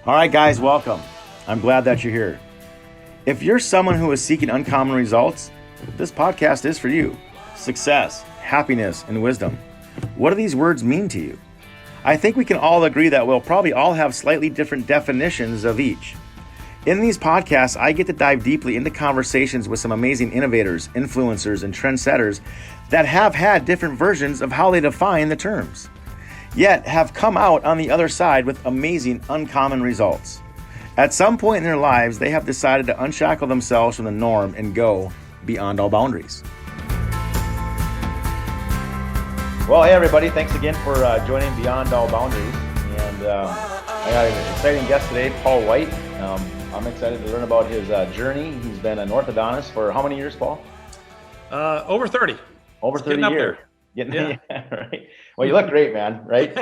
All right, guys, welcome. I'm glad that you're here. If you're someone who is seeking uncommon results, this podcast is for you. Success, happiness, and wisdom. What do these words mean to you? I think we can all agree that we'll probably all have slightly different definitions of each. In these podcasts, I get to dive deeply into conversations with some amazing innovators, influencers, and trendsetters that have had different versions of how they define the terms, yet have come out on the other side with amazing, uncommon results. At some point in their lives, they have decided to unshackle themselves from the norm and go beyond all boundaries. Well, hey everybody, thanks again for joining Beyond All Boundaries. And I got an exciting guest today, Paul White. I'm excited to learn about his journey. He's been an orthodontist for how many years, Paul? Over 30. Over 30 years. Yeah. Right. Well, you look great, man. Right.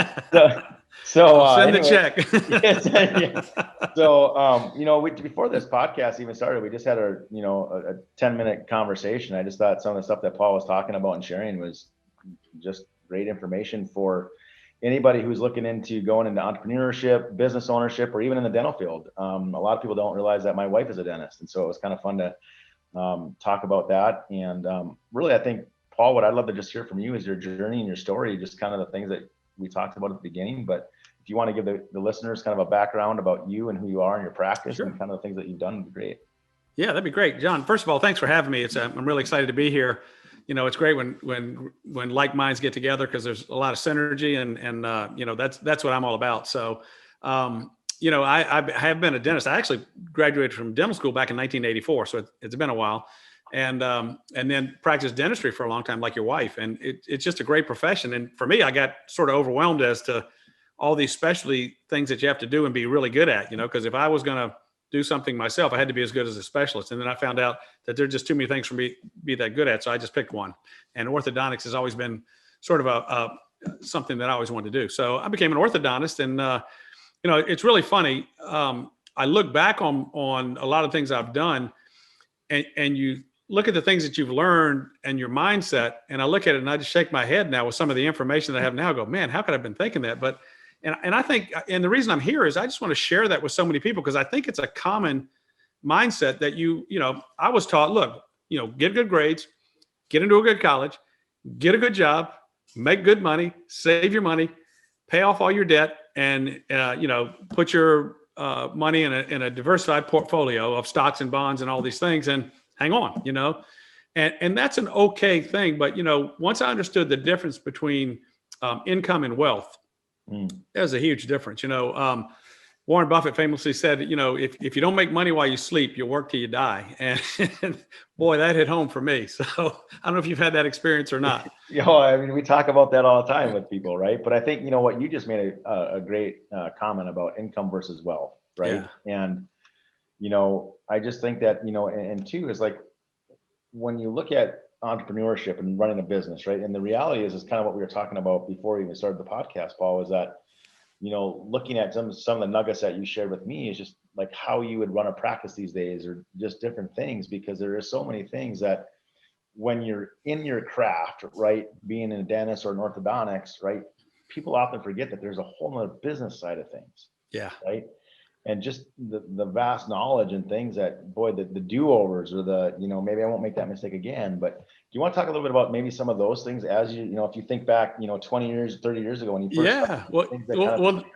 Send anyway, the check. yes. So, before this podcast even started, we just had a 10-minute conversation. I just thought some of the stuff that Paul was talking about and sharing was just great information for anybody who's looking into going into entrepreneurship, business ownership, or even in the dental field. A lot of people don't realize that my wife is a dentist. And so it was kind of fun to talk about that. And really, I think, Paul, what I'd love to just hear from you is your journey and your story, just kind of the things that we talked about at the beginning. But if you want to give the listeners kind of a background about you and who you are and your practice and kind of the things that you've done, would be great. Yeah, that'd be great. John, first of all, thanks for having me. I'm really excited to be here. It's great when like minds get together because there's a lot of synergy and that's what I'm all about. So, I have been a dentist. I actually graduated from dental school back in 1984. So it's been a while. And then practiced dentistry for a long time, like your wife. And it's just a great profession. And for me, I got sort of overwhelmed as to all these specialty things that you have to do and be really good at, because if I was going to do something myself, I had to be as good as a specialist. And then I found out that there's just too many things for me to be that good at. So I just picked one. And orthodontics has always been sort of something that I always wanted to do. So I became an orthodontist. And, it's really funny. I look back on a lot of things I've done and you look at the things that you've learned and your mindset. And I look at it and I just shake my head now with some of the information that I have now. I go, man, how could I have been thinking that? And I think, and the reason I'm here is I just want to share that with so many people because I think it's a common mindset that I was taught, look, get good grades, get into a good college, get a good job, make good money, save your money, pay off all your debt, and, put your money in a diversified portfolio of stocks and bonds and all these things and hang on, and that's an okay thing. But, once I understood the difference between income and wealth, there's a huge difference. Warren Buffett famously said, if you don't make money while you sleep, you'll work till you die. And boy, that hit home for me. So I don't know if you've had that experience or not. We talk about that all the time with people, right? But I think, what you just made a great comment about income versus wealth, right? Yeah. And, I just think that, and two is like, when you look at entrepreneurship and running a business, right? And the reality is kind of what we were talking about before we even started the podcast, Paul, is that, looking at some of the nuggets that you shared with me is just like how you would run a practice these days or just different things, because there are so many things that when you're in your craft, right, being a dentist or an orthodontics, right, people often forget that there's a whole other business side of things. Yeah. Right. And just the vast knowledge and things that, boy, the do-overs or maybe I won't make that mistake again. But do you want to talk a little bit about maybe some of those things as if you think back, 20 years, 30 years ago when you first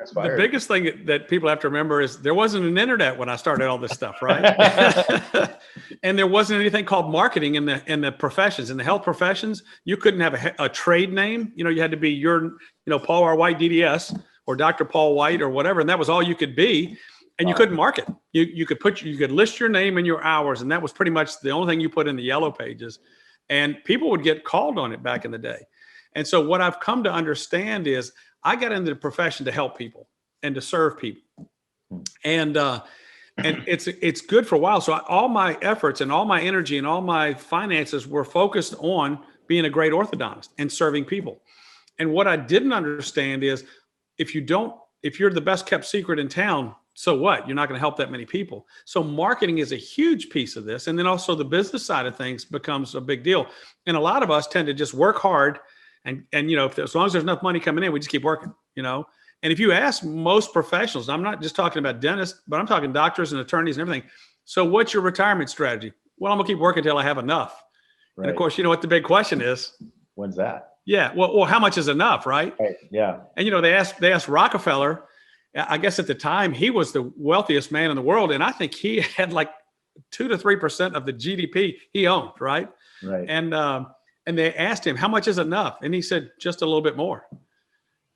started, the biggest thing that people have to remember is there wasn't an internet when I started all this stuff, right? And there wasn't anything called marketing in the professions, in the health professions. You couldn't have a trade name. You had to be Paul R. White DDS or Dr. Paul White or whatever, and that was all you could be. And you couldn't market. You could list your name and your hours, and that was pretty much the only thing you put in the yellow pages. And people would get called on it back in the day. And so what I've come to understand is I got into the profession to help people and to serve people. And it's good for a while. So all my efforts and all my energy and all my finances were focused on being a great orthodontist and serving people. And what I didn't understand is if you're the best kept secret in town, so what? You're not going to help that many people. So marketing is a huge piece of this. And then also the business side of things becomes a big deal. And a lot of us tend to just work hard and as long as there's enough money coming in, we just keep working, And if you ask most professionals, I'm not just talking about dentists, but I'm talking doctors and attorneys and everything. So what's your retirement strategy? Well, I'm gonna keep working until I have enough. Right. And of course, you know what the big question is? When's that? Yeah. Well, how much is enough, right? Right. Yeah. And they asked Rockefeller. I guess at the time he was the wealthiest man in the world, and I think he had like 2 to 3% of the GDP he owned, right? Right. And they asked him how much is enough, and he said just a little bit more.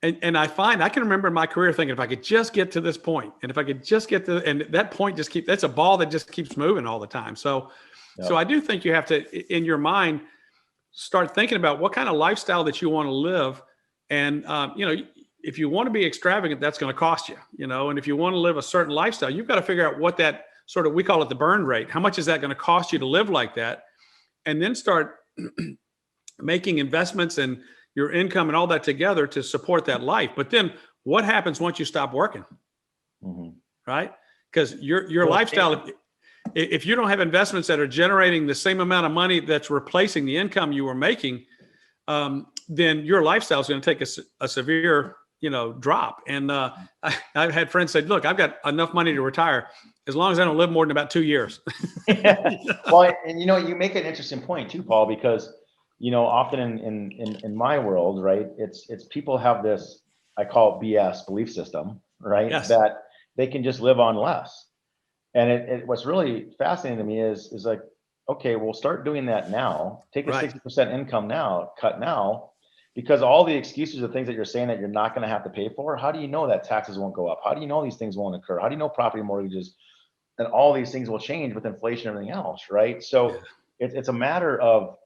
And I can remember in my career thinking, if I could just get to this point, and if I could just get to, and that point that's a ball that just keeps moving all the time. So I do think you have to, in your mind, start thinking about what kind of lifestyle that you want to live. And, if you want to be extravagant, that's going to cost you, and if you want to live a certain lifestyle, you've got to figure out what that sort of, we call it the burn rate. How much is that going to cost you to live like that? And then start making investments and your income and all that together to support that life. But then what happens once you stop working? Mm-hmm. Right? Because your lifestyle, if you don't have investments that are generating the same amount of money that's replacing the income you were making, then your lifestyle is going to take a severe, drop. And I've had friends say, look, I've got enough money to retire as long as I don't live more than about 2 years. Yeah. Well, and you make an interesting point too, Paul, because often in my world, right, it's people have this, I call it BS belief system, right? Yes. That they can just live on less. And what's really fascinating to me is like, okay, we'll start doing that now. Take a 60% income now, cut now, because all the excuses of things that you're saying that you're not going to have to pay for, how do you know that taxes won't go up? How do you know these things won't occur? How do you know property mortgages and all these things will change with inflation and everything else, right? So it's a matter of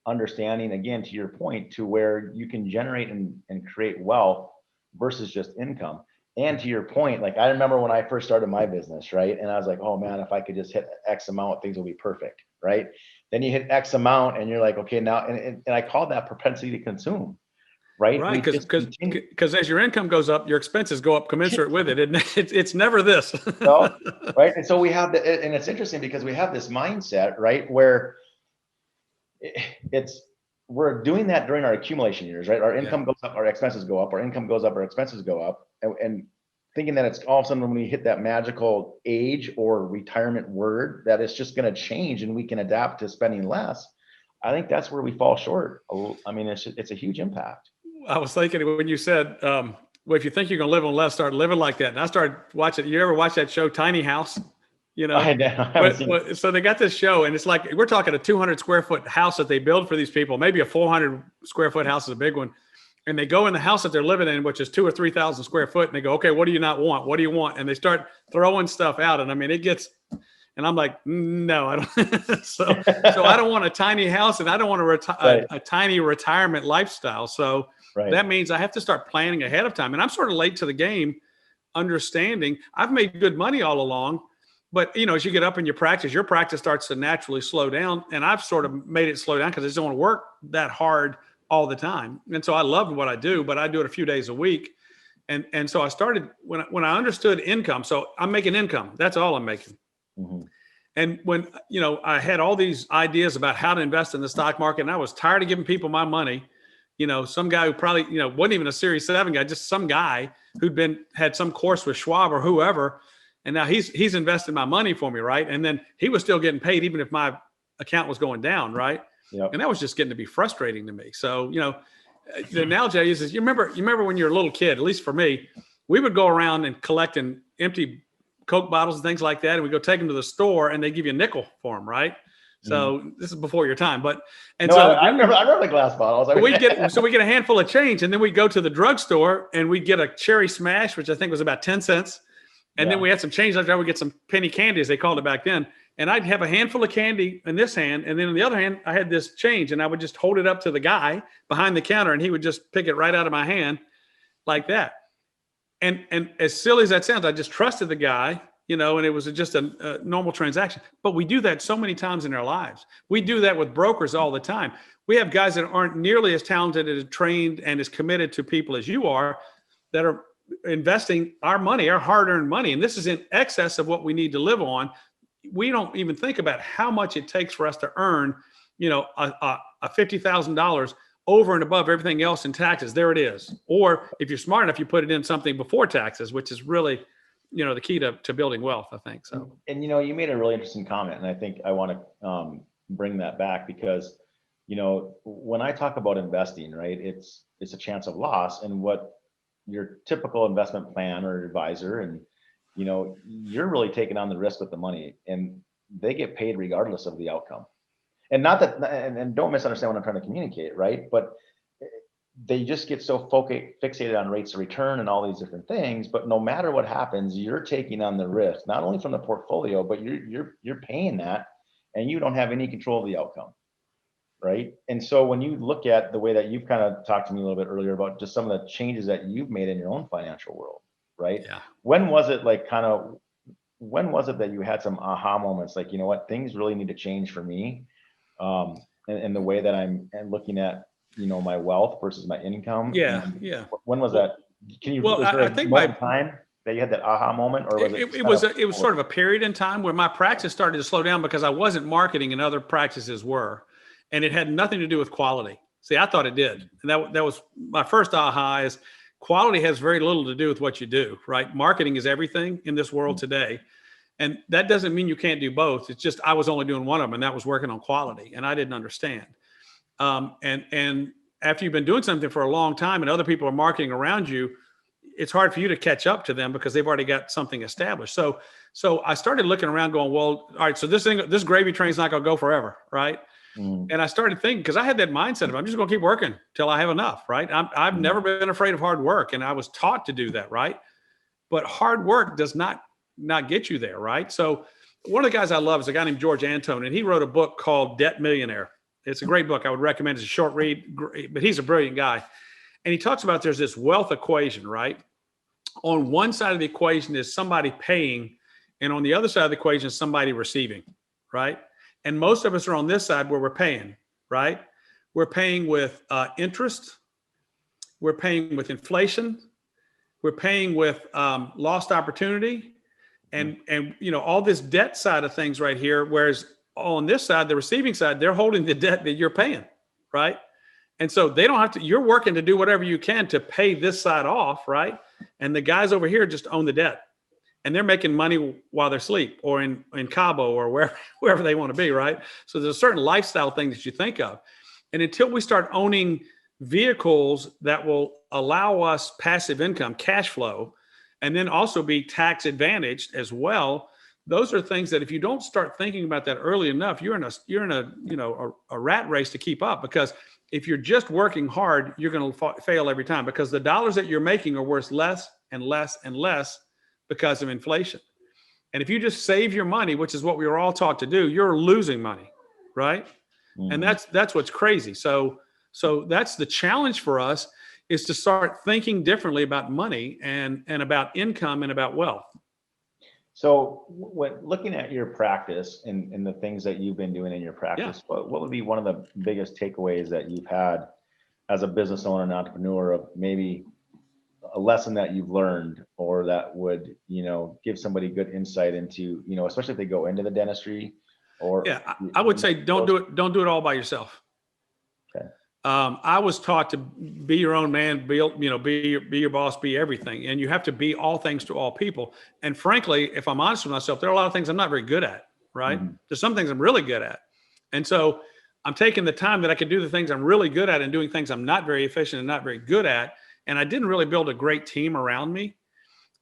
understanding, again, to your point, to where you can generate and create wealth versus just income. And to your point, like I remember when I first started my business, right? And I was like, oh man, if I could just hit X amount, things will be perfect, right? Then you hit X amount and you're like, okay, now, and I call that propensity to consume, right? Right, because as your income goes up, your expenses go up commensurate with it. And it's never this. No, right? And so we have and it's interesting because we have this mindset, right? Where we're doing that during our accumulation years, right? Our income goes up, our expenses go up, our income goes up, our expenses go up. And thinking that it's all of a sudden when we hit that magical age or retirement word, that it's just going to change and we can adapt to spending less. I think that's where we fall short. I mean, it's a huge impact. I was thinking when you said, well, if you think you're going to live on less, start living like that. And I started watching, you ever watch that show, Tiny House? So they got this show and it's like, we're talking a 200 square foot house that they build for these people. Maybe a 400 square foot house is a big one. And they go in the house that they're living in, which is 2,000 or 3,000 square foot. And they go, okay, what do you not want? What do you want? And they start throwing stuff out. And I mean, and I'm like, no, I don't. so I don't want a tiny house and I don't want a tiny retirement lifestyle. So that means I have to start planning ahead of time. And I'm sort of late to the game, understanding I've made good money all along. But, as you get up in your practice starts to naturally slow down. And I've sort of made it slow down because I just don't want to work that hard all the time. And so I love what I do, but I do it a few days a week. And so I started when I understood income. So I'm making income. That's all I'm making. Mm-hmm. And when, I had all these ideas about how to invest in the stock market and I was tired of giving people my money, some guy who probably, wasn't even a Series 7 guy, just some guy who'd had some course with Schwab or whoever. And now he's invested my money for me, right? And then he was still getting paid even if my account was going down, right? Yep. And that was just getting to be frustrating to me. So, the analogy I use is you remember when you're a little kid, at least for me, we would go around and collecting empty Coke bottles and things like that. And we go take them to the store and they give you a nickel for them, right? So this is before your time, I remember the glass bottles. we get a handful of change and then we go to the drugstore and we get a cherry smash, which I think was about 10 cents. And then we had some change left. We get some penny candy, as they called it back then. And I'd have a handful of candy in this hand. And then in the other hand, I had this change and I would just hold it up to the guy behind the counter and he would just pick it right out of my hand like that. And as silly as that sounds, I just trusted the guy, and it was just a normal transaction. But we do that so many times in our lives. We do that with brokers all the time. We have guys that aren't nearly as talented, as trained, and as committed to people as you are that are investing our money, our hard-earned money. And this is in excess of what we need to live on. We don't even think about how much it takes for us to earn, a $50,000 over and above everything else in taxes. There it is. Or if you're smart enough, you put it in something before taxes, which is really, the key to building wealth, I think. So, and you made a really interesting comment, and I think I want to bring that back because, when I talk about investing, right, it's a chance of loss, and what your typical investment plan or advisor, and you're really taking on the risk with the money, and they get paid regardless of the outcome. And not that, and don't misunderstand what I'm trying to communicate, right? But they just get so fixated on rates of return and all these different things. But no matter what happens, you're taking on the risk, not only from the portfolio, but you're paying that, and you don't have any control of the outcome, right? And so when you look at the way that you've kind of talked to me a little bit earlier about just some of the changes that you've made in your own financial world, right? Yeah. When was it that you had some aha moments, like, things really need to change for me? And the way that I'm looking at, my wealth versus my income. Yeah. And Yeah. when was that? Can you, Well, was there I a think moment in time that you had that aha moment, or was it was sort of a period in time where my practice started to slow down because I wasn't marketing and other practices were, and it had nothing to do with quality. See, I thought it did. And that was my first aha is quality has very little to do with what you do, right? Marketing is everything in this world today. And that doesn't mean you can't do both. It's just, I was only doing one of them, and that was working on quality, and I didn't understand. And after you've been doing something for a long time and other people are marketing around you, it's hard for you to catch up to them because they've already got something established. So I started looking around going, well, all right, so this gravy train's not going to go forever. Right. Mm. And I started thinking, because I had that mindset of, I'm just going to keep working till I have enough. Right. I've never been afraid of hard work, and I was taught to do that. Right. But hard work does not get you there. Right. So one of the guys I love is a guy named George Antone, and he wrote a book called Debt Millionaire. It's a great book. I would recommend. It's a short read, but he's a brilliant guy. And he talks about there's this wealth equation, right? On one side of the equation is somebody paying, and on the other side of the equation is somebody receiving, right? And most of us are on this side where we're paying, right? We're paying with interest. We're paying with inflation. We're paying with lost opportunity, and all this debt side of things right here. Whereas on this side, the receiving side, they're holding the debt that you're paying, right? And so they don't have to, you're working to do whatever you can to pay this side off, right? And the guys over here just own the debt, and they're making money while they're asleep, or in Cabo, or wherever they want to be, right? So there's a certain lifestyle thing that you think of. And until we start owning vehicles that will allow us passive income, cash flow, and then also be tax advantaged as well, those are things that if you don't start thinking about that early enough, you're in a rat race to keep up. Because if you're just working hard, you're going to fail every time, because the dollars that you're making are worth less and less and less because of inflation. And if you just save your money, which is what we were all taught to do, you're losing money, right? Mm-hmm. And that's what's crazy. So that's the challenge for us, is to start thinking differently about money and about income and about wealth. So when looking at your practice and the things that you've been doing in your practice, what would be one of the biggest takeaways that you've had as a business owner and entrepreneur, of maybe a lesson that you've learned, or that would, give somebody good insight into, especially if they go into the dentistry? Or I would say don't do it all by yourself. Okay. I was taught to be your own man, be your boss, be everything. And you have to be all things to all people. And frankly, if I'm honest with myself, there are a lot of things I'm not very good at, right? Mm-hmm. There's some things I'm really good at. And so I'm taking the time that I can do the things I'm really good at and doing things I'm not very efficient and not very good at. And I didn't really build a great team around me.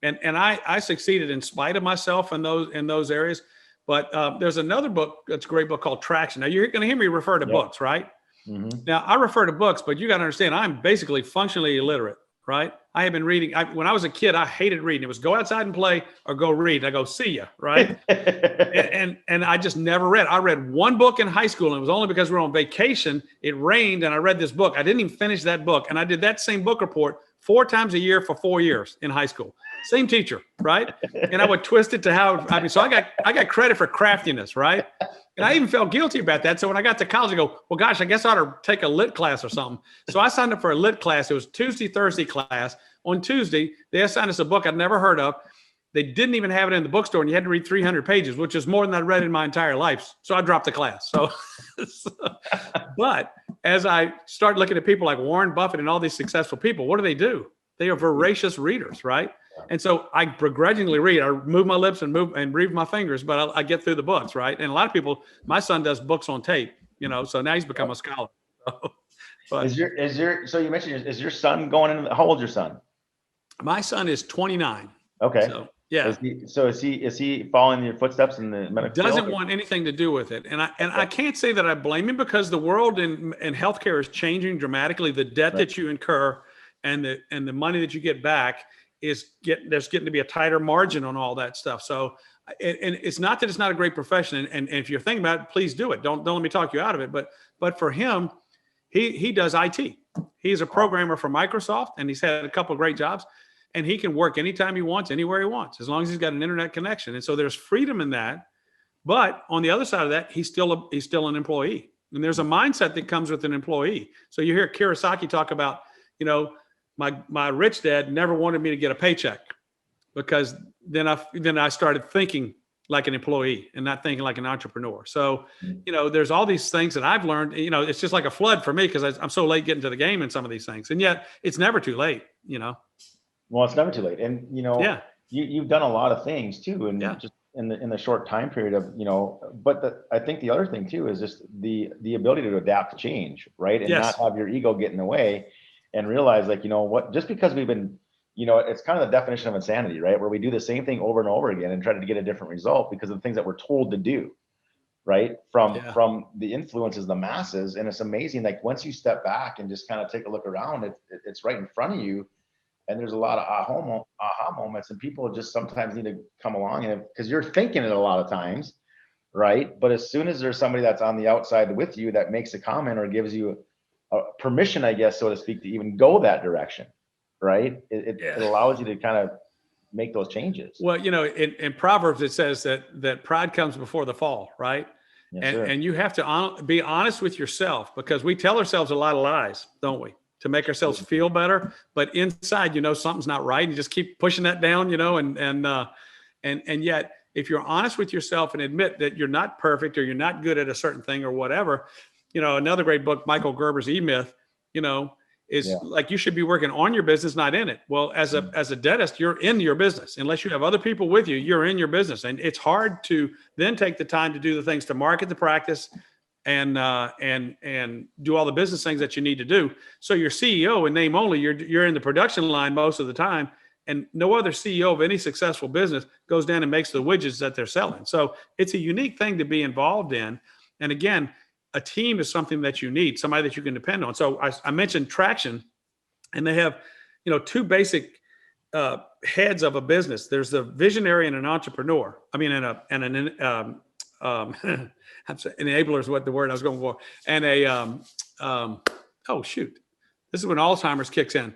And I succeeded in spite of myself in those areas. But there's another book that's a great book called Traction. Now, you're going to hear me refer to books, right? Mm-hmm. Now, I refer to books, but you got to understand, I'm basically functionally illiterate, right? I have been reading. When I was a kid, I hated reading. It was go outside and play or go read. I go, see ya, right? and I just never read. I read one book in high school, and it was only because we were on vacation. It rained, and I read this book. I didn't even finish that book. And I did that same book report 4 times a year for 4 years in high school. Same teacher, right? And I would twist it to so I got credit for craftiness, right? And I even felt guilty about that. So when I got to college, I go, well, gosh, I guess I ought to take a lit class or something. So I signed up for a lit class. It was Tuesday, Thursday class. On Tuesday, they assigned us a book I'd never heard of. They didn't even have it in the bookstore, and you had to read 300 pages, which is more than I'd read in my entire life. So I dropped the class. But as I start looking at people like Warren Buffett and all these successful people, what do? They are voracious readers, right? And so I begrudgingly read. I move my lips and read my fingers, but I get through the books, right? And a lot of people, my son does books on tape, so now he's become a scholar. But so you mentioned, is your son going into, how old's your son? my son is 29. Okay. So yeah. Is he following in your footsteps in the medical Doesn't field? want anything to do with it. And I can't say that I blame him, because the world in healthcare is changing dramatically. The debt that you incur and the money that you get back there's getting to be a tighter margin on all that stuff. So, and it's not that it's not a great profession. And if you're thinking about it, please do it. Don't let me talk you out of it. But for him, he does IT. He's a programmer for Microsoft, and he's had a couple of great jobs, and he can work anytime he wants, anywhere he wants, as long as he's got an internet connection. And so there's freedom in that. But on the other side of that, he's still an employee. And there's a mindset that comes with an employee. So you hear Kiyosaki talk about, my rich dad never wanted me to get a paycheck, because then I started thinking like an employee and not thinking like an entrepreneur. So, there's all these things that I've learned, it's just like a flood for me, because I'm so late getting to the game in some of these things. And yet it's never too late, Well, it's never too late. And, you've done a lot of things too. And just in the short time period of, but I think the other thing too is just the ability to adapt to change, right? And not have your ego get in the way, and realize, like, what, just because we've been, it's kind of the definition of insanity, right? Where we do the same thing over and over again and try to get a different result because of the things that we're told to do, right? From the influences, the masses. And it's amazing. Like, once you step back and just kind of take a look around, it's right in front of you. And there's a lot of aha moments, and people just sometimes need to come along, and because you're thinking it a lot of times, right? But as soon as there's somebody that's on the outside with you that makes a comment or gives you permission, I guess, so to speak, to even go that direction, right? It allows you to kind of make those changes. Well, in Proverbs, it says that pride comes before the fall, right? Yes, and you have to be honest with yourself, because we tell ourselves a lot of lies, don't we? To make ourselves feel better, but inside, something's not right. You just keep pushing that down, and yet, if you're honest with yourself and admit that you're not perfect, or you're not good at a certain thing or whatever, another great book, Michael Gerber's E-Myth, is like, you should be working on your business, not in it. Well, as a dentist, you're in your business. Unless you have other people with you, you're in your business. And it's hard to then take the time to do the things to market the practice and do all the business things that you need to do. So you're CEO in name only, you're in the production line most of the time. And no other CEO of any successful business goes down and makes the widgets that they're selling. So it's a unique thing to be involved in. And again, a team is something that you need, somebody that you can depend on. So I mentioned Traction, and they have, two basic heads of a business. There's the visionary and an entrepreneur. I mean, an enabler is what the word I was going for. And this is when Alzheimer's kicks in.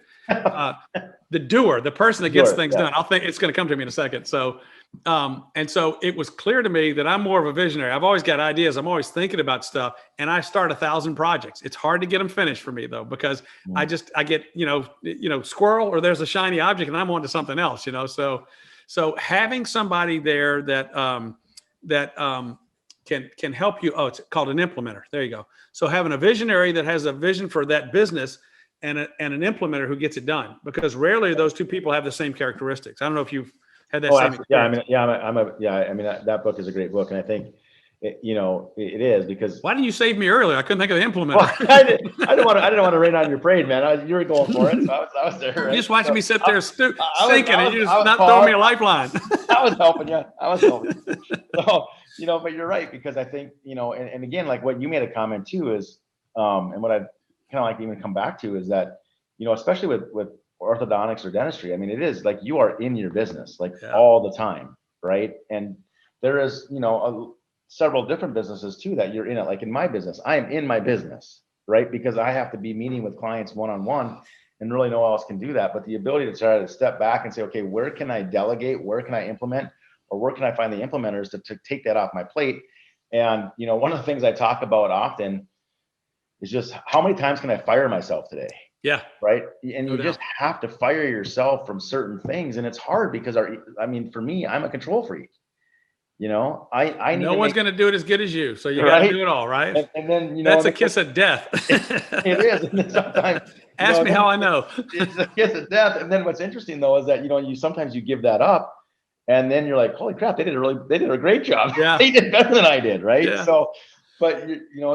The doer, the person that gets things done. I'll think it's going to come to me in a second. So, and so it was clear to me that I'm more of a visionary. I've always got ideas. I'm always thinking about stuff, and I start 1,000 projects. It's hard to get them finished for me though, because I get, squirrel, or there's a shiny object and I'm on to something else, so having somebody there that can help you. Oh, it's called an implementer. There you go. So having a visionary that has a vision for that business, and an implementer who gets it done, because rarely those two people have the same characteristics. I don't know if you've had that same experience. That book is a great book. And I think, it is, because. Why didn't you save me earlier? I couldn't think of the implementer. Well, I didn't want to rain on your parade, man. You were going for it. So I was there. Right? You just watching me sit there thinking, and you just not throwing me a lifeline. I was helping you. So, but you're right, because I think, and again, like what you made a comment too is, and what I kind of like to even come back to is that, especially with orthodontics or dentistry, I mean, it is like you are in your business all the time, right? And there is, several different businesses too that you're in it. Like in my business, I am in my business, right? Because I have to be meeting with clients one-on-one, and really no one else can do that. But the ability to try to step back and say, okay, where can I delegate? Where can I implement? Or where can I find the implementers to take that off my plate? And, one of the things I talk about often is just how many times can I fire myself today? Yeah. Right. And you just have to fire yourself from certain things. And it's hard because for me, I'm a control freak. You know, I need No to one's make going to do it as good as you. So you got to right. do it all, right? And then, That's a kiss of death. it is. And then sometimes, Ask me then how I know. it's a kiss of death. And then what's interesting though is that, you sometimes you give that up and then you're like, holy crap, they did a great job. Yeah. They did better than I did. Right. Yeah. So, but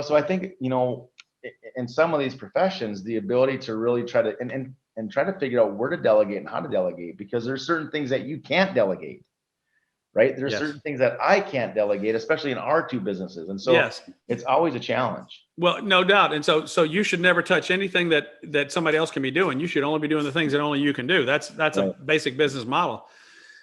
so I think, in some of these professions, the ability to really try to, and try to figure out where to delegate and how to delegate, because there's certain things that you can't delegate. Right. There's Yes. certain things that I can't delegate, especially in our two businesses. And so Yes. it's always a challenge. Well, no doubt. And so you should never touch anything that somebody else can be doing. You should only be doing the things that only you can do. That's Right. a basic business model.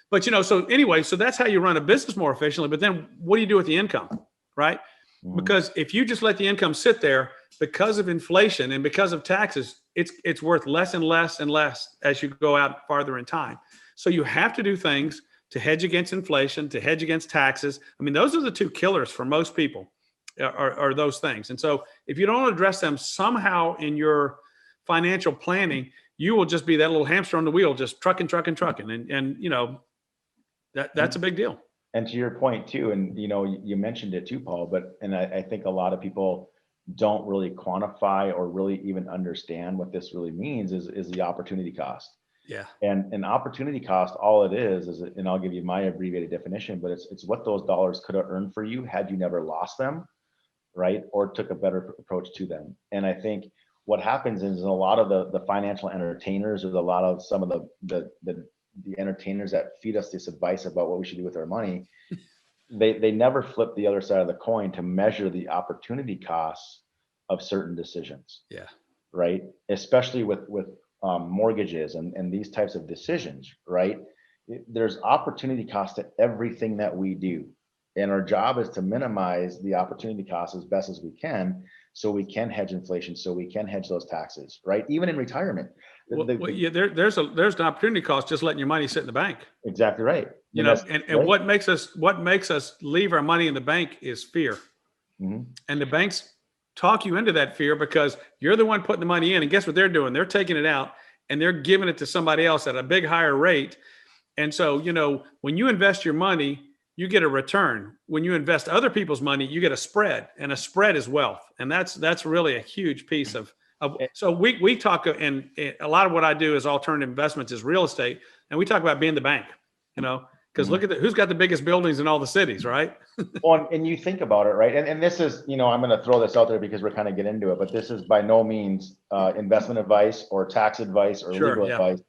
But so anyway, so that's how you run a business more efficiently. But then what do you do with the income, right? Mhm. Because if you just let the income sit there, because of inflation and because of taxes, it's worth less and less and less as you go out farther in time. So you have to do things to hedge against inflation, to hedge against taxes. I mean, those are the two killers for most people, are those things. And so if you don't address them somehow in your financial planning, you will just be that little hamster on the wheel, just trucking. And that's a big deal. And to your point too, and you mentioned it too, Paul, and I think a lot of people don't really quantify or really even understand what this really means is the opportunity cost. Yeah. And an opportunity cost, all it is, and I'll give you my abbreviated definition, but it's what those dollars could have earned for you had you never lost them, right? Or took a better approach to them. And I think what happens is a lot of the financial entertainers, or a lot of some of the entertainers that feed us this advice about what we should do with our money, they never flip the other side of the coin to measure the opportunity costs of certain decisions. Yeah. Right. Especially with mortgages and these types of decisions, right? There's opportunity cost to everything that we do. And our job is to minimize the opportunity costs as best as we can, so we can hedge inflation, so we can hedge those taxes, right? Even in retirement. Yeah, there's an opportunity cost just letting your money sit in the bank. Exactly right. And right. what makes us leave our money in the bank is fear. Mm-hmm. And the banks talk you into that fear because you're the one putting the money in. And guess what they're doing? They're taking it out and they're giving it to somebody else at a big higher rate. And so, when you invest your money, you get a return. When you invest other people's money, you get a spread, and a spread is wealth. And that's really a huge piece of so we talk, and a lot of what I do is alternative investments, is real estate. And we talk about being the bank, because look at who's got the biggest buildings in all the cities, right? Well, and you think about it, right? And this is, I'm going to throw this out there because we're kind of getting into it, but this is by no means investment advice or tax advice or legal advice.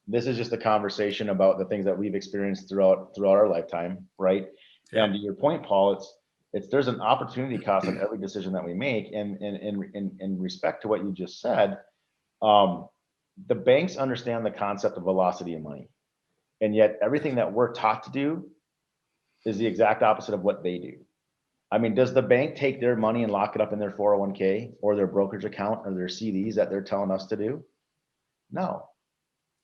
This is just a conversation about the things that we've experienced throughout our lifetime, right? Yeah. And to your point, Paul, there's an opportunity cost on every decision that we make. And in respect to what you just said, the banks understand the concept of velocity of money, and yet everything that we're taught to do is the exact opposite of what they do. I mean, does the bank take their money and lock it up in their 401k or their brokerage account or their CDs that they're telling us to do? No.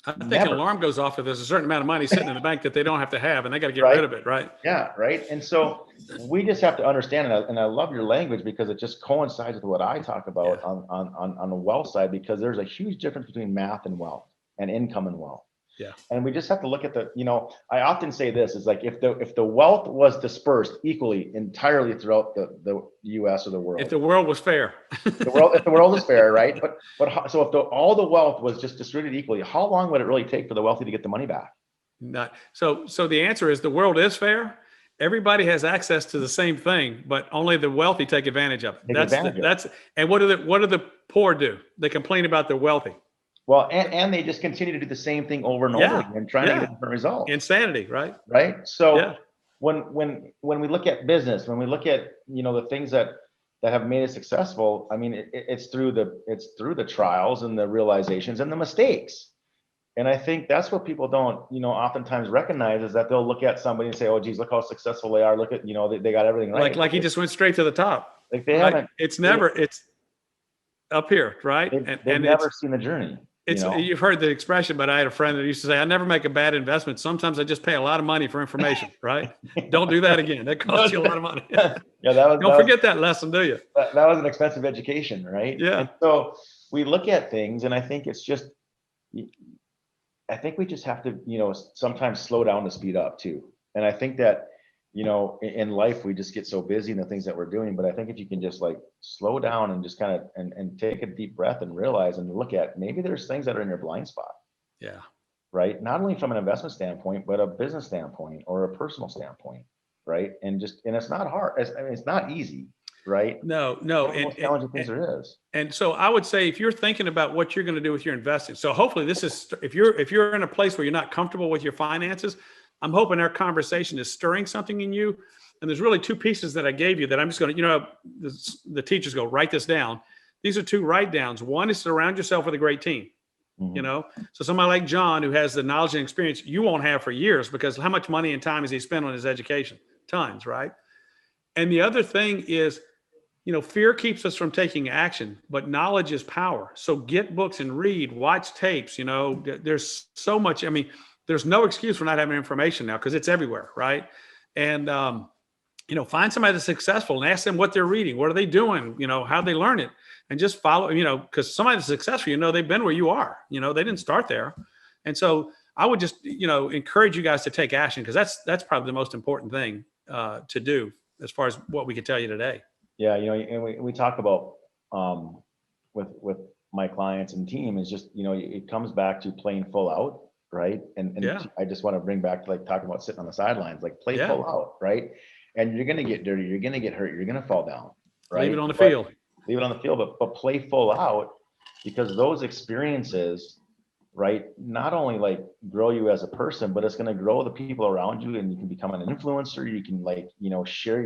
I think an alarm goes off if there's a certain amount of money sitting in the bank that they don't have to have, and they got to get rid of it, right? Yeah, right. And so we just have to understand, and I love your language because it just coincides with what I talk about on the wealth side, because there's a huge difference between math and wealth, and income and wealth. Yeah. And we just have to look at I often say this is like, if the wealth was dispersed equally entirely throughout the US or the world. If the world was fair. If the world is fair, right? But so if all the wealth was just distributed equally, how long would it really take for the wealthy to get the money back? Not so the answer is the world is fair. Everybody has access to the same thing, but only the wealthy take advantage of it. And what do the poor do? They complain about the wealthy. Well, and they just continue to do the same thing over and over again, trying to get a different result. Insanity, right? Right. So when we look at business, when we look at the things that have made it successful, I mean, it's through the trials and the realizations and the mistakes. And I think that's what people don't oftentimes recognize, is that they'll look at somebody and say, "Oh, geez, look how successful they are. Look at they got everything right." Like he just went straight to the top. Like they haven't. It's up here, right? They've never seen the journey. You've heard the expression, but I had a friend that used to say, "I never make a bad investment. Sometimes I just pay a lot of money for information." Right? Don't do that again. That costs you a lot of money. Don't forget that lesson, do you? That was an expensive education, right? Yeah. And so we look at things, and I think it's just, I think we just have to, sometimes slow down to speed up too. And I think that, in life, we just get so busy in the things that we're doing. But I think if you can just like slow down and just kind of, and take a deep breath and realize and look at, maybe there's things that are in your blind spot, Yeah. right? Not only from an investment standpoint, but a business standpoint or a personal standpoint, right? And it's not hard. It's not easy, right? No. One of the most challenging things there is. And so I would say, if you're thinking about what you're going to do with your investing, so hopefully this is, if you're in a place where you're not comfortable with your finances, I'm hoping our conversation is stirring something in you. And there's really two pieces that I gave you that I'm just going to, the teachers go, write this down. These are two write downs. One is surround yourself with a great team. So somebody like John, who has the knowledge and experience you won't have for years, because how much money and time has he spent on his education? Tons, right? And the other thing is, fear keeps us from taking action, but knowledge is power. So get books and read, watch tapes. There's so much. I mean, there's no excuse for not having information now, because it's everywhere, right? And find somebody that's successful and ask them what they're reading, what are they doing, how they learn it, and just follow. Because somebody that's successful, they've been where you are. They didn't start there, and so I would just encourage you guys to take action, because that's probably the most important thing to do as far as what we could tell you today. Yeah, and we talk about with my clients and team is just, it comes back to playing full out, right? And Yeah. I just want to bring back to like talking about sitting on the sidelines, like play full out, right? And you're gonna get dirty, you're gonna get hurt, you're gonna fall down, right? Leave it on the field. Leave it on the field, but play full out, because those experiences, right, not only like grow you as a person, but it's gonna grow the people around you, and you can become an influencer. You can share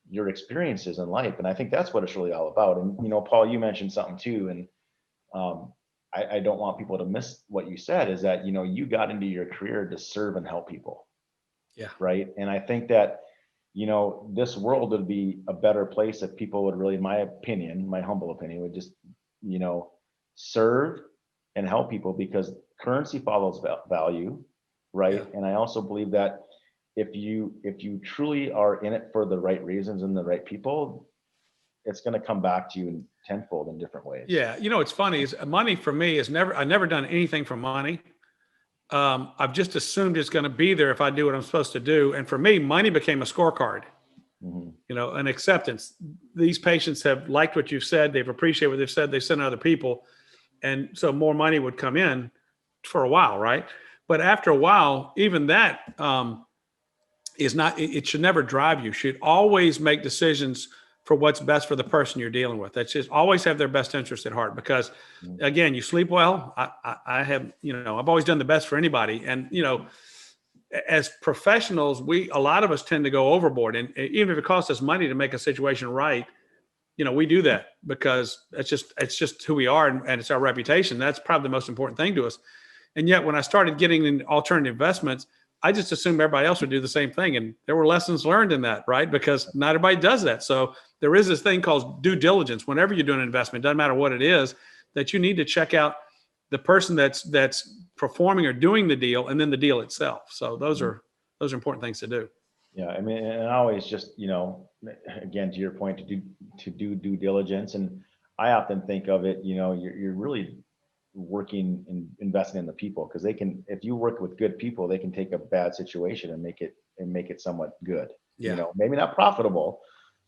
your experiences in life. And I think that's what it's really all about. And, Paul, you mentioned something too. And I don't want people to miss what you said, is that, you got into your career to serve and help people. Yeah. Right. And I think that, this world would be a better place if people would really, in my opinion, my humble opinion, would just, serve and help people, because currency follows value. Right. Yeah. And I also believe that if you truly are in it for the right reasons and the right people, it's going to come back to you in tenfold in different ways. Yeah. It's funny, is money for me is I've never done anything for money. I've just assumed it's going to be there if I do what I'm supposed to do. And for me, money became a scorecard, an acceptance. These patients have liked what you've said. They've appreciated what they've said. They've sent other people. And so more money would come in for a while. Right. But after a while, even that, it should never drive you. Should always make decisions for what's best for the person you're dealing with. That's just always have their best interest at heart, because again, you sleep well. I have, I've always done the best for anybody. And, as professionals, a lot of us tend to go overboard, and even if it costs us money to make a situation right, we do that because it's just who we are, and it's our reputation. That's probably the most important thing to us. And yet when I started getting in alternative investments, I just assumed everybody else would do the same thing. And there were lessons learned in that, right? Because not everybody does that. So there is this thing called due diligence. Whenever you're doing an investment, doesn't matter what it is, that you need to check out the person that's performing or doing the deal, and then the deal itself. So those are important things to do. Yeah. I mean, and I always just, again, to your point, to do due diligence. And I often think of it, you're really working and investing in the people, because if you work with good people, they can take a bad situation and make it somewhat good. Yeah. Maybe not profitable,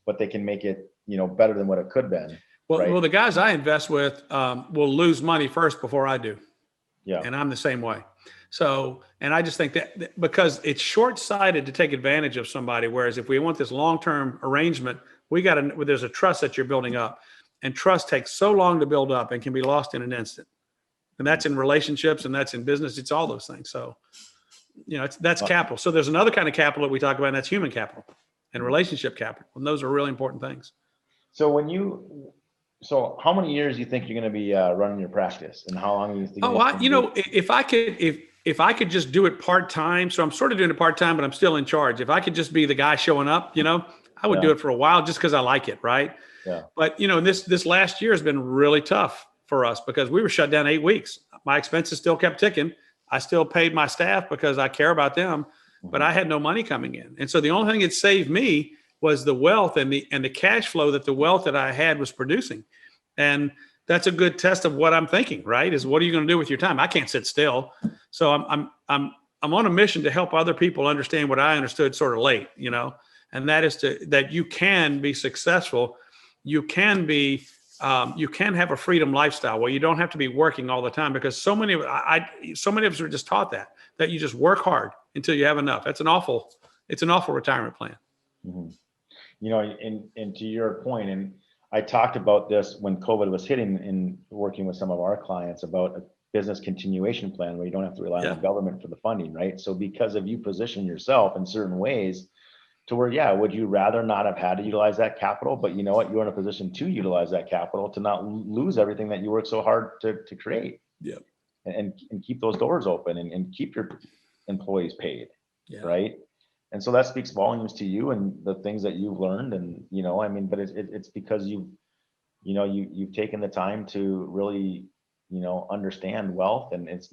but they can make it, better than what it could have been. Well, right? well, the guys I invest with will lose money first before I do. Yeah. And I'm the same way. So, and I just think that because it's short-sighted to take advantage of somebody, whereas if we want this long-term arrangement, there's a trust that you're building up, and trust takes so long to build up and can be lost in an instant. And that's in relationships, and that's in business. It's all those things. So, that's capital. So there's another kind of capital that we talk about, and that's human capital and relationship capital. And those are really important things. So how many years do you think you're going to be running your practice, and how long do you think? If I could just do it part-time, so I'm sort of doing it part-time, but I'm still in charge. If I could just be the guy showing up, I would do it for a while just because I like it. Right. Yeah. But, this last year has been really tough for us because we were shut down 8 weeks. My expenses still kept ticking. I still paid my staff because I care about them, but I had no money coming in. And so the only thing that saved me was the wealth and the cash flow that the wealth that I had was producing. And that's a good test of what I'm thinking, right? Is what are you going to do with your time? I can't sit still. So I'm on a mission to help other people understand what I understood sort of late, and that is that you can be successful. You can be, you can have a freedom lifestyle where you don't have to be working all the time, because so many of us are just taught that you just work hard until you have enough. It's an awful retirement plan. Mm-hmm. And to your point, and I talked about this when COVID was hitting in working with some of our clients about a business continuation plan where you don't have to rely on the government for the funding, right? So because of you position yourself in certain ways to where, would you rather not have had to utilize that capital, but you know what, you're in a position to utilize that capital to not lose everything that you worked so hard to create. Yeah. And keep those doors open and keep your employees paid, right? And so that speaks volumes to you and the things that you've learned. And, but it's because you've taken the time to really, understand wealth, and it's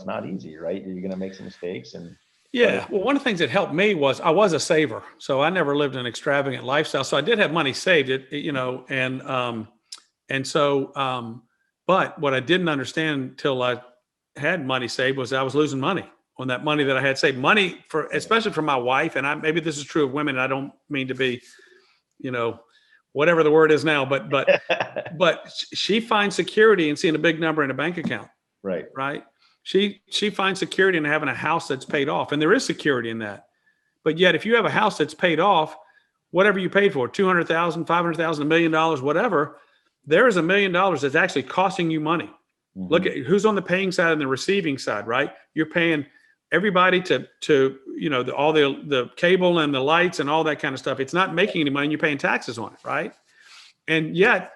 not easy, right? You're going to make some mistakes. And well, one of the things that helped me was I was a saver. So I never lived an extravagant lifestyle. So I did have money saved, but what I didn't understand until I had money saved was I was losing money on that money that I had saved. Money especially for my wife. And maybe this is true of women. I don't mean to be, whatever the word is now, but she finds security in seeing a big number in a bank account. Right. She finds security in having a house that's paid off, and there is security in that. But yet, if you have a house that's paid off, whatever you paid for, $200,000, $500,000, $1 million, whatever, there is $1 million that's actually costing you money. Mm-hmm. Look at who's on the paying side and the receiving side, right? You're paying everybody to all the cable and the lights and all that kind of stuff. It's not making any money, and you're paying taxes on it, right? And yet,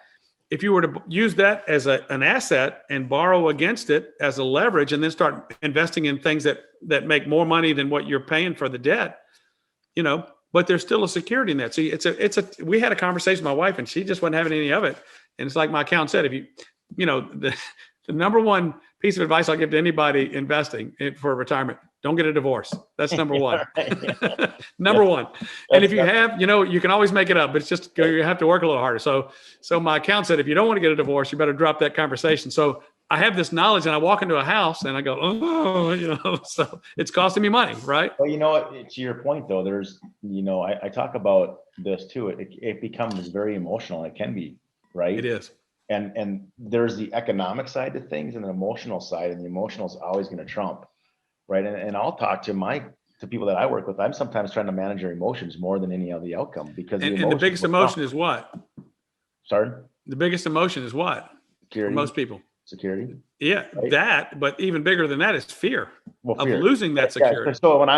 if you were to use that as an asset and borrow against it as a leverage, and then start investing in things that make more money than what you're paying for the debt, but there's still a security in that. So we had a conversation with my wife, and she just wasn't having any of it. And it's like my accountant said, if the number one piece of advice I'll give to anybody investing for retirement, don't get a divorce. That's number one. Number one. And if you have, you can always make it up, but it's just, you have to work a little harder. So my accountant said, if you don't want to get a divorce, you better drop that conversation. So I have this knowledge, and I walk into a house and I go, so it's costing me money, right? Well, to your point though, there's, I talk about this too. It becomes very emotional. It can be, right? It is. And there's the economic side to things and the emotional side, and the emotional is always going to trump, right? And I'll talk to people that I work with. I'm sometimes trying to manage their emotions more than any of the outcome, because and the biggest emotion is what? Sorry? The biggest emotion is what? Security. For most people. Security. Yeah, right? But even bigger than that is fear of fear. Losing that security. So what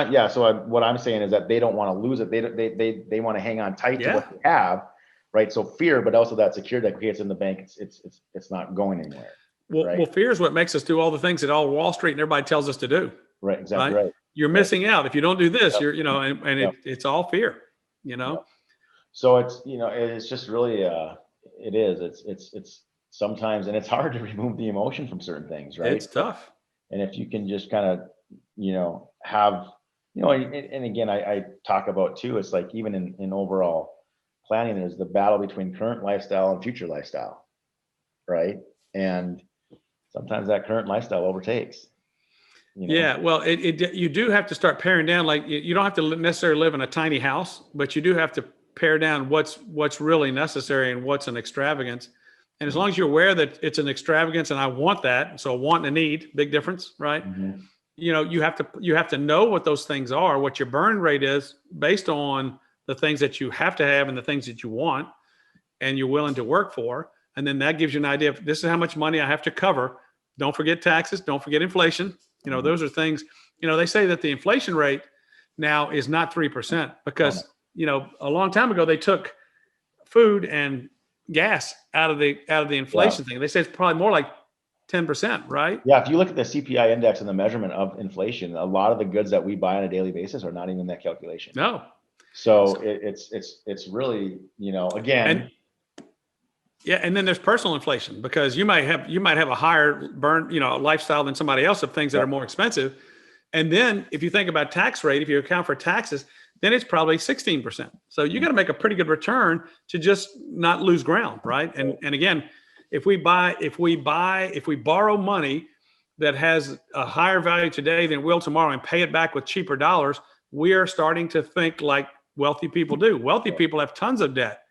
I'm saying is that they don't want to lose it. They want to hang on tight to what they have. Right. So fear, but also that security that creates in the bank, it's not going anywhere. Well, fear is what makes us do all the things that all Wall Street and everybody tells us to do. Right. Exactly. Right. You're missing out. If you don't do this, you're, it's all fear, So it's just really, it is, it's sometimes, and it's hard to remove the emotion from certain things, right? It's tough. And if you can just kind of, have, and again, I talk about too, it's like, even in overall planning, there's the battle between current lifestyle and future lifestyle, right? And sometimes that current lifestyle overtakes. Yeah, well, you do have to start paring down. Like, you don't have to necessarily live in a tiny house, but you do have to pare down what's really necessary and what's an extravagance. And as long as you're aware that it's an extravagance, and I want that, so want and need, big difference, right? Mm-hmm. You have to know what those things are, what your burn rate is based on the things that you have to have and the things that you want and you're willing to work for. And then that gives you an idea of, this is how much money I have to cover. Don't forget taxes. Don't forget inflation. Those are things, they say that the inflation rate now is not 3% because, a long time ago, they took food and gas out of the inflation thing. They say it's probably more like 10%, right? Yeah. If you look at the CPI index and the measurement of inflation, a lot of the goods that we buy on a daily basis are not even in that calculation. No. So it's really, again. And then there's personal inflation, because you might have a higher burn, lifestyle than somebody else of things that are more expensive. And then if you think about tax rate, if you account for taxes, then it's probably 16%. So you got to make a pretty good return to just not lose ground, right? And again, if we borrow money that has a higher value today than it will tomorrow and pay it back with cheaper dollars, we are starting to think like wealthy people do. Wealthy people have tons of debt,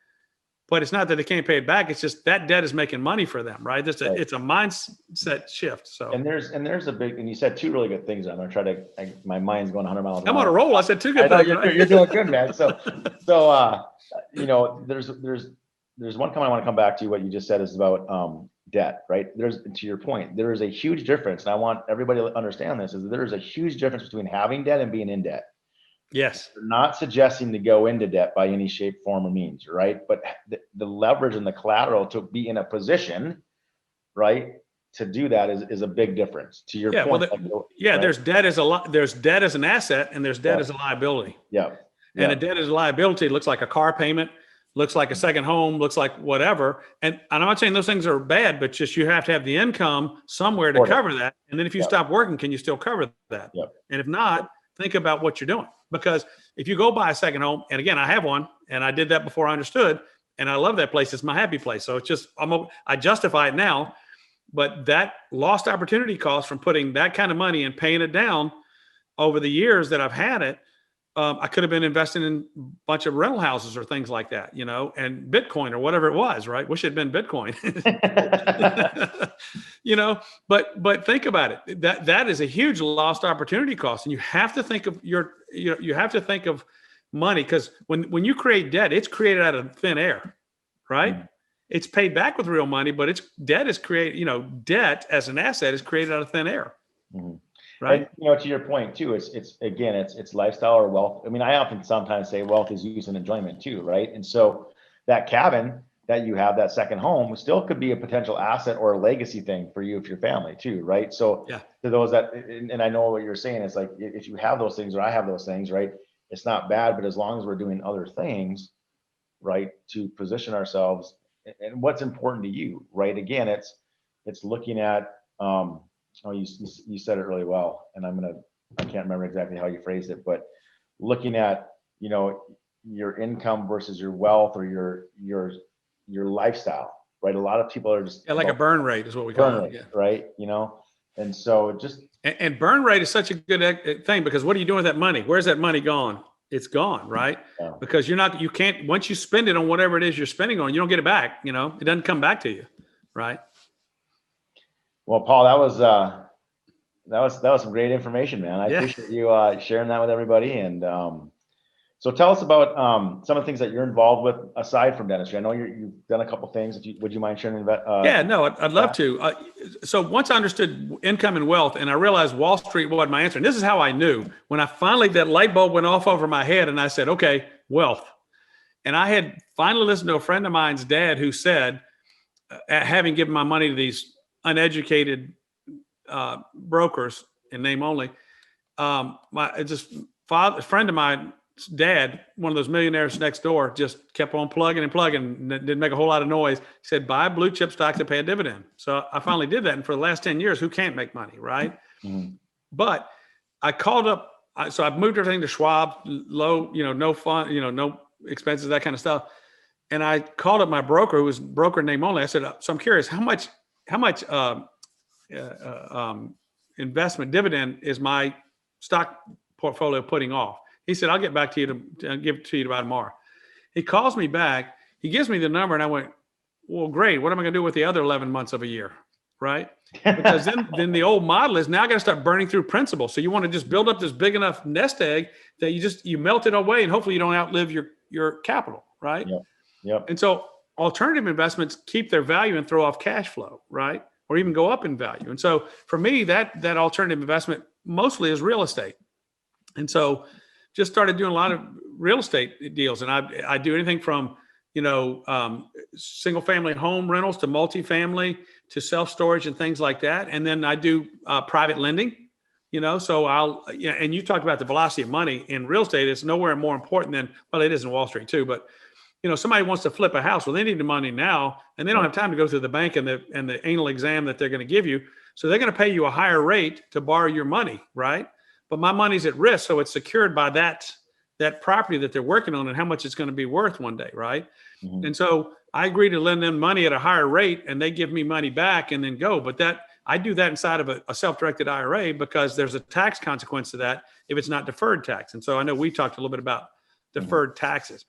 but it's not that they can't pay it back. It's just that debt is making money for them, right? It's a mindset shift. So and there's a big, and you said two really good things. I'm gonna try to. My mind's going 100 miles an hour. I'm on a roll. I said two good I know, things. you're, Right? you're doing good, man. So there's one comment I want to come back to. What you just said is about debt, right? To your point, there is a huge difference, and I want everybody to understand this: is that there is a huge difference between having debt and being in debt. Yes. We're not suggesting to go into debt by any shape, form, or means, right? But the leverage and the collateral to be in a position, right, to do that is a big difference. To your point, right? There's debt there's debt as an asset, and there's debt as a liability. Yeah. And a debt as a liability looks like a car payment, looks like a second home, looks like whatever. And I'm not saying those things are bad, but just you have to have the income somewhere to cover that. And then if you stop working, can you still cover that? Yep. And if not, think about what you're doing. Because if you go buy a second home, and again, I have one, and I did that before I understood, and I love that place. It's my happy place. So it's just, I justify it now, but that lost opportunity cost from putting that kind of money and paying it down over the years that I've had it, I could have been investing in a bunch of rental houses or things like that, and Bitcoin or whatever it was, right? Wish it had been Bitcoin, but think about it. That is a huge lost opportunity cost. And you have to think of you have to think of money, because when you create debt, it's created out of thin air, right? Mm-hmm. It's paid back with real money, but debt is created, debt as an asset is created out of thin air. Mm-hmm. Right. And, to your point too, it's lifestyle or wealth. I mean, I often sometimes say wealth is use and enjoyment too, right? And so that cabin that you have, that second home, still could be a potential asset or a legacy thing for you, if your family too, right? So to those that, and I know what you're saying, it's like, if you have those things or I have those things, right? It's not bad, but as long as we're doing other things, right, to position ourselves and what's important to you, right? Again, it's looking at, you said it really well, and I can't remember exactly how you phrased it, but looking at, your income versus your wealth or your lifestyle, right? A lot of people are just like a burn rate is what we call it, right? And so and burn rate is such a good thing, because what are you doing with that money? Where's that money gone? It's gone, right? Yeah. Because you can't, once you spend it on whatever it is you're spending on, you don't get it back. It doesn't come back to you, right? Well, Paul, that was some great information, man. I appreciate you sharing that with everybody. And so tell us about some of the things that you're involved with aside from dentistry. I know you've done a couple things. Would you mind sharing? I'd love to. So once I understood income and wealth, and I realized Wall Street wasn't my answer, and this is how I knew. When I finally, that light bulb went off over my head, and I said, okay, wealth. And I had finally listened to a friend of mine's dad who said, having given my money to these uneducated brokers, in name only, a friend of mine, dad, one of those millionaires next door, just kept on plugging and plugging, didn't make a whole lot of noise. He said, buy blue chip stocks that pay a dividend. So I finally did that. And for the last 10 years, who can't make money, right? Mm-hmm. But I called up, so I've moved everything to Schwab, low, no fun, no expenses, that kind of stuff. And I called up my broker, who was broker name only. I said, so I'm curious, how much investment dividend is my stock portfolio putting off? He said, I'll get back to you to give it to you by tomorrow. He calls me back. He gives me the number, and I went, well, great. What am I going to do with the other 11 months of a year? Right? Because then the old model is now got to start burning through principal. So you want to just build up this big enough nest egg that you melt it away, and hopefully you don't outlive your capital. Right? Yep. And so alternative investments keep their value and throw off cash flow, right? Or even go up in value. And so for me, that alternative investment mostly is real estate. And so just started doing a lot of real estate deals. And I do anything from, single family home rentals to multifamily to self-storage and things like that. And then I do private lending, so and you talked about the velocity of money in real estate. It's nowhere more important than, well, it is in Wall Street too, but somebody wants to flip a house. Well, they need the money now, and they don't have time to go through the bank and the anal exam that they're going to give you. So they're going to pay you a higher rate to borrow your money, right? But my money's at risk, so it's secured by that property that they're working on and how much it's going to be worth one day, right? Mm-hmm. And so I agree to lend them money at a higher rate, and they give me money back and then go. But I do that inside of a self-directed IRA because there's a tax consequence to that if it's not deferred tax. And so I know we talked a little bit about deferred taxes.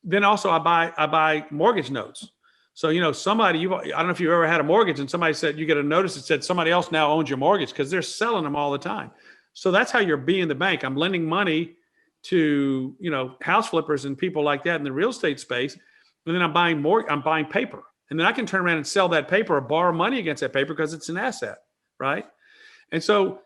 Then also I buy mortgage notes. So, somebody, I don't know if you've ever had a mortgage and somebody said, you get a notice that said somebody else now owns your mortgage because they're selling them all the time. So that's how you're being the bank. I'm lending money to, house flippers and people like that in the real estate space. And then I'm buying paper. And then I can turn around and sell that paper or borrow money against that paper because it's an asset, right? And so,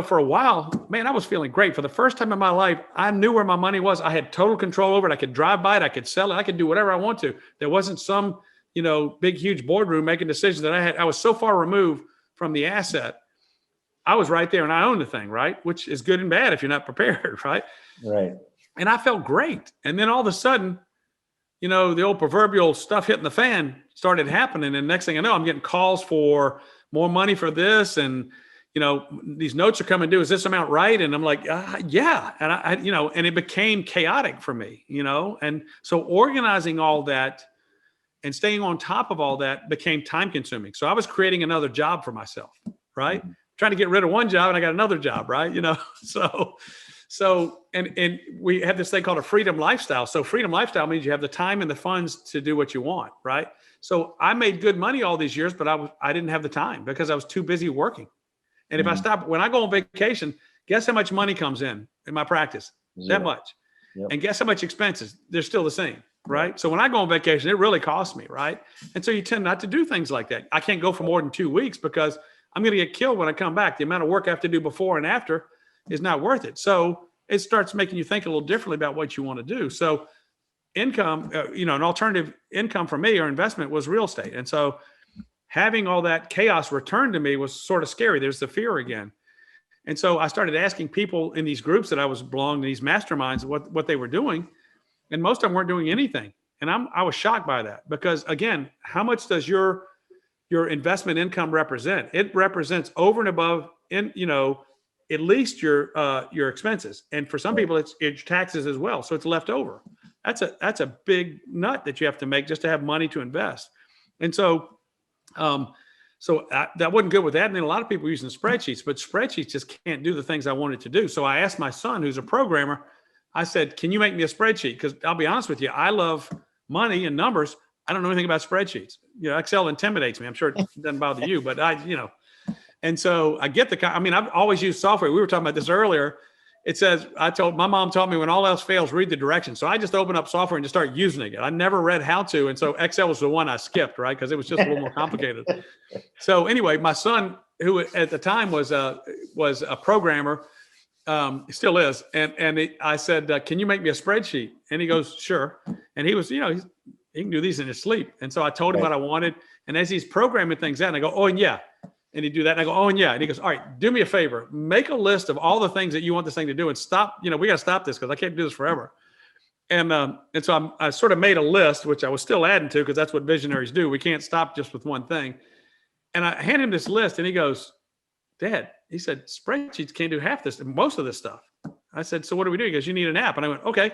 for a while, man, I was feeling great. For the first time in my life, I knew where my money was. I had total control over it. I could drive by it. I could sell it. I could do whatever I want to. There wasn't some, big, huge boardroom making decisions that I was so far removed from the asset. I was right there and I owned the thing, right? Which is good and bad if you're not prepared, right? Right. And I felt great. And then all of a sudden, the old proverbial stuff hitting the fan started happening. And next thing I know, I'm getting calls for more money for this. And, these notes are coming due. Is this amount right? And I'm like, yeah. And and it became chaotic for me, and so organizing all that and staying on top of all that became time consuming. So I was creating another job for myself, right? Mm-hmm. Trying to get rid of one job and I got another job, right? So and we have this thing called a freedom lifestyle. So freedom lifestyle means you have the time and the funds to do what you want, right? So I made good money all these years, but I didn't have the time because I was too busy working. And if I stop, when I go on vacation, guess how much money comes in my practice? Zero. That much. Yep. And guess how much expenses? They're still the same, right? So when I go on vacation, it really costs me, right? And so you tend not to do things like that. I can't go for more than 2 weeks because I'm going to get killed when I come back. The amount of work I have to do before and after is not worth it. So it starts making you think a little differently about what you want to do. So income, an alternative income for me or investment was real estate. And so having all that chaos returned to me was sort of scary. There's the fear again. And so I started asking people in these groups that I was belonging to, these masterminds, what they were doing. And most of them weren't doing anything. And I was shocked by that because, again, how much does your investment income represent? It represents over and above, at least your expenses. And for some people, it's taxes as well. So it's left over. That's a big nut that you have to make just to have money to invest. And so, that wasn't good with that. And then a lot of people using spreadsheets, but spreadsheets just can't do the things I wanted to do. So I asked my son, who's a programmer, I said, can you make me a spreadsheet? Because I'll be honest with you, I love money and numbers. I don't know anything about spreadsheets. Excel intimidates me. I'm sure it doesn't bother you, but and so I get I've always used software. We were talking about this earlier. It says, my mom taught me when all else fails, read the directions. So I just open up software and just start using it. I never read how to. And so Excel was the one I skipped, right? Because it was just a little more complicated. So anyway, my son, who at the time was a programmer, still is. And I said, can you make me a spreadsheet? And he goes, sure. And he was, he can do these in his sleep. And so I told him what I wanted. And as he's programming things out, and I go, oh, and yeah. And he'd do that. And I go, oh, and yeah. And he goes, all right, do me a favor. Make a list of all the things that you want this thing to do and stop. We got to stop this because I can't do this forever. And so I sort of made a list, which I was still adding to because that's what visionaries do. We can't stop just with one thing. And I hand him this list and he goes, Dad, he said, spreadsheets can't do half this, most of this stuff. I said, so what do we do? He goes, you need an app. And I went, okay.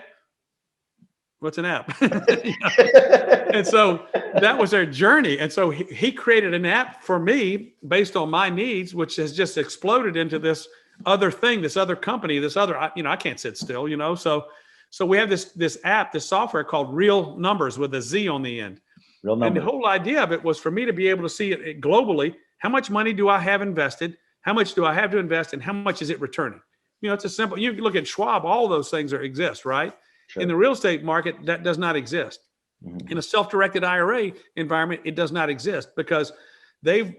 What's an app? And so that was their journey. And so he created an app for me based on my needs, which has just exploded into this other thing, this other company, this other, I can't sit still, So we have this app, this software called Real Numbers with a Z on the end. Real Numbers. And the whole idea of it was for me to be able to see it globally. How much money do I have invested? How much do I have to invest? And how much is it returning? It's a simple, you look at Schwab, all those things exist, right? Sure. In the real estate market, that does not exist. Mm-hmm. In a self-directed IRA environment, it does not exist because in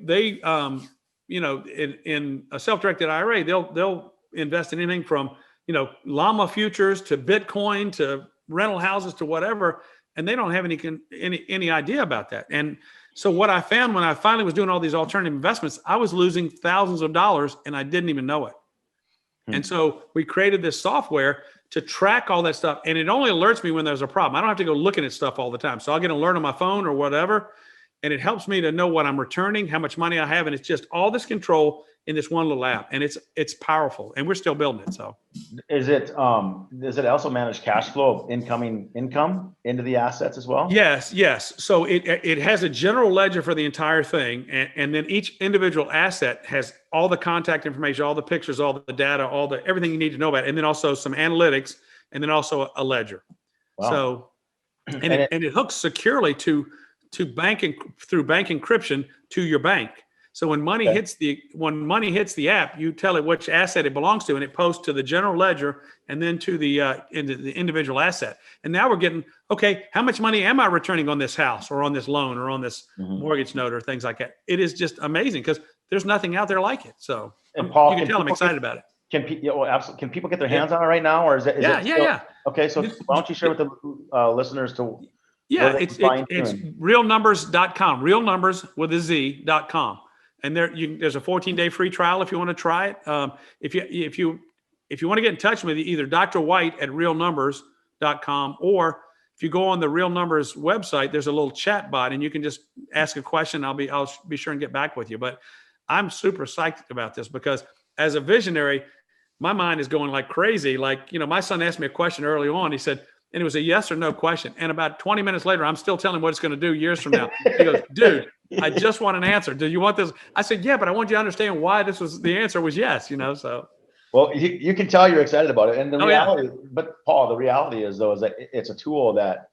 a self-directed IRA, they'll invest in anything from, llama futures to Bitcoin to rental houses to whatever, and they don't have any idea about that. And so what I found when I finally was doing all these alternative investments, I was losing thousands of dollars and I didn't even know it. Mm-hmm. And so we created this software to track all that stuff. And it only alerts me when there's a problem. I don't have to go looking at stuff all the time. So I'll get an alert on my phone or whatever. And it helps me to know what I'm returning, how much money I have. And it's just all this control in this one little app, and it's powerful, and we're still building it. So Is it does it also manage cash flow of incoming income into the assets as well? yes. So it has a general ledger for the entire thing, and then each individual asset has all the contact information, all the pictures, all the data, everything you need to know about it, and then also some analytics, and then also a ledger. Wow. So and it hooks securely to banking through bank encryption to your bank. So when money hits the app, you tell it which asset it belongs to, and it posts to the general ledger and then to the individual asset. And now we're getting, okay, how much money am I returning on this house or on this loan or on this mortgage note or things like that? It is just amazing because there's nothing out there like it. So and Paul, you can tell I'm excited about it. Absolutely. Can people get their hands on it right now, or is it? Yeah. Okay, so why don't you share with the listeners to? Yeah, it's realnumbers.com. Realnumbers with a Z.com. And there's a 14-day free trial if you want to try it. If you want to get in touch with me, either Dr. White at realnumbers.com, or if you go on the Real Numbers website, there's a little chat bot, and you can just ask a question. I'll be sure and get back with you. But I'm super psyched about this because as a visionary, my mind is going like crazy. Like, my son asked me a question early on. He said, and it was a yes or no question. And about 20 minutes later, I'm still telling him what it's going to do years from now. He goes, dude, I just want an answer. Do you want this? I said, yeah, but I want you to understand why the answer was yes, so. Well, you can tell you're excited about it. And the reality, but Paul, the reality is that it's a tool that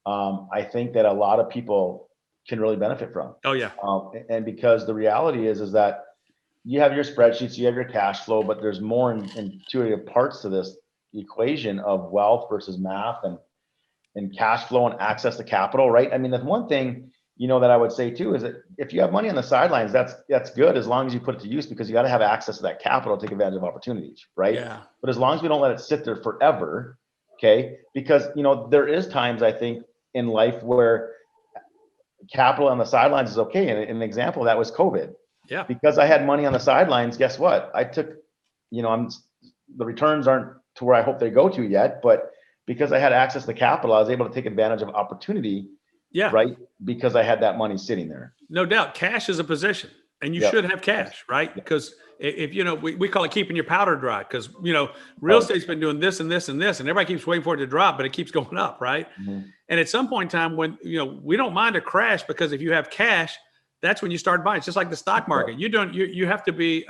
I think that a lot of people can really benefit from. Oh yeah. And because the reality is that you have your spreadsheets, you have your cash flow, but there's more intuitive parts to this equation of wealth versus math and cash flow and access to capital, right? I mean, the one thing, that I would say too, is that if you have money on the sidelines, that's good as long as you put it to use, because you got to have access to that capital to take advantage of opportunities, right? Yeah. But as long as we don't let it sit there forever, okay? Because, there is times I think in life where capital on the sidelines is okay. And an example of that was COVID. Yeah. Because I had money on the sidelines, guess what? I took, the returns aren't to where I hope they go to yet, but because I had access to capital, I was able to take advantage of opportunity. Yeah. Right. Because I had that money sitting there. No doubt. Cash is a position, and you should have cash, right? Because if we call it keeping your powder dry, because real estate's been doing this and this and this, and everybody keeps waiting for it to drop, but it keeps going up, right? Mm-hmm. And at some point in time, when we don't mind a crash, because if you have cash, that's when you start buying. It's just like the stock market. You have to be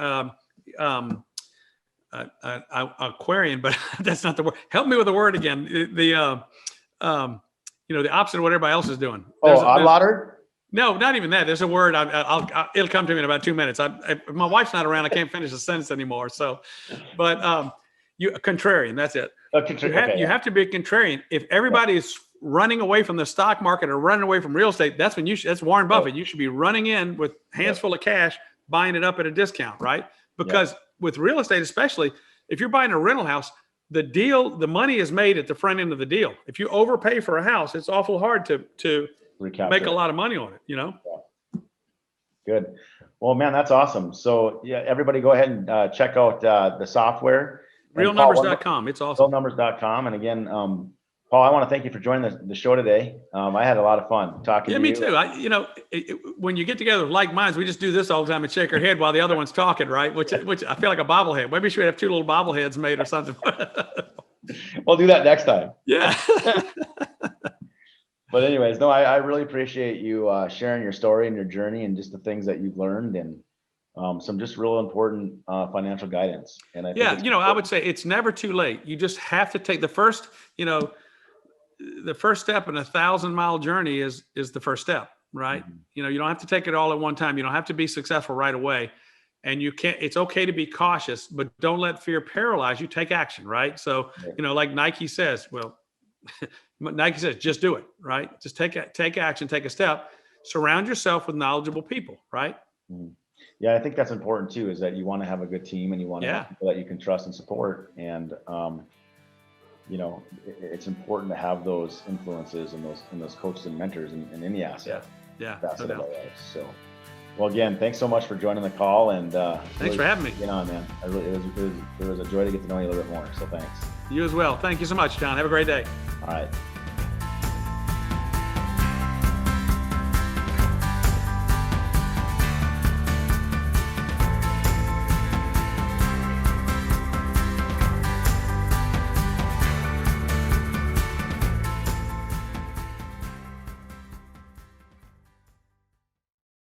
Aquarian, but that's not the word. Help me with the word again. The opposite of what everybody else is doing. Odd-lottered? No, not even that. There's a word. It'll come to me in about 2 minutes. If my wife's not around, I can't finish a sentence anymore. So, but you contrarian. That's it. You have to be a contrarian. If everybody is running away from the stock market or running away from real estate, that's when that's Warren Buffett. You should be running in with hands full of cash, buying it up at a discount, right? Because with real estate, especially if you're buying a rental house, the money is made at the front end of the deal. If you overpay for a house, it's awful hard to make a lot of money on it, Yeah. Good. Well, man, that's awesome. So everybody go ahead and check out the software. Realnumbers.com. It's awesome. Realnumbers.com. And again, Paul, I want to thank you for joining the show today. I had a lot of fun talking to you. Yeah, me too. When you get together with like minds, we just do this all the time and shake our head while the other one's talking, right? Which I feel like a bobblehead. Maybe we should have 2 little bobbleheads made or something. We'll do that next time. Yeah. But anyways, no, I really appreciate you sharing your story and your journey and just the things that you've learned and some just real important financial guidance. And I think I would say it's never too late. You just have to take the first step in a 1,000-mile journey is the first step, right? Mm-hmm. You don't have to take it all at one time. You don't have to be successful right away. And it's okay to be cautious, but don't let fear paralyze you. Take action, right? So, like Nike says, just do it, right? Just take action, take a step, surround yourself with knowledgeable people, right? Mm-hmm. Yeah, I think that's important too, is that you want to have a good team and you want to have people that you can trust and support. And, it's important to have those influences and those coaches and mentors in any asset. Yeah. Facet of our life. So, well, again, thanks so much for joining the call, and thanks for having me. Man. It was a joy to get to know you a little bit more. So thanks. You as well. Thank you so much, John. Have a great day. All right.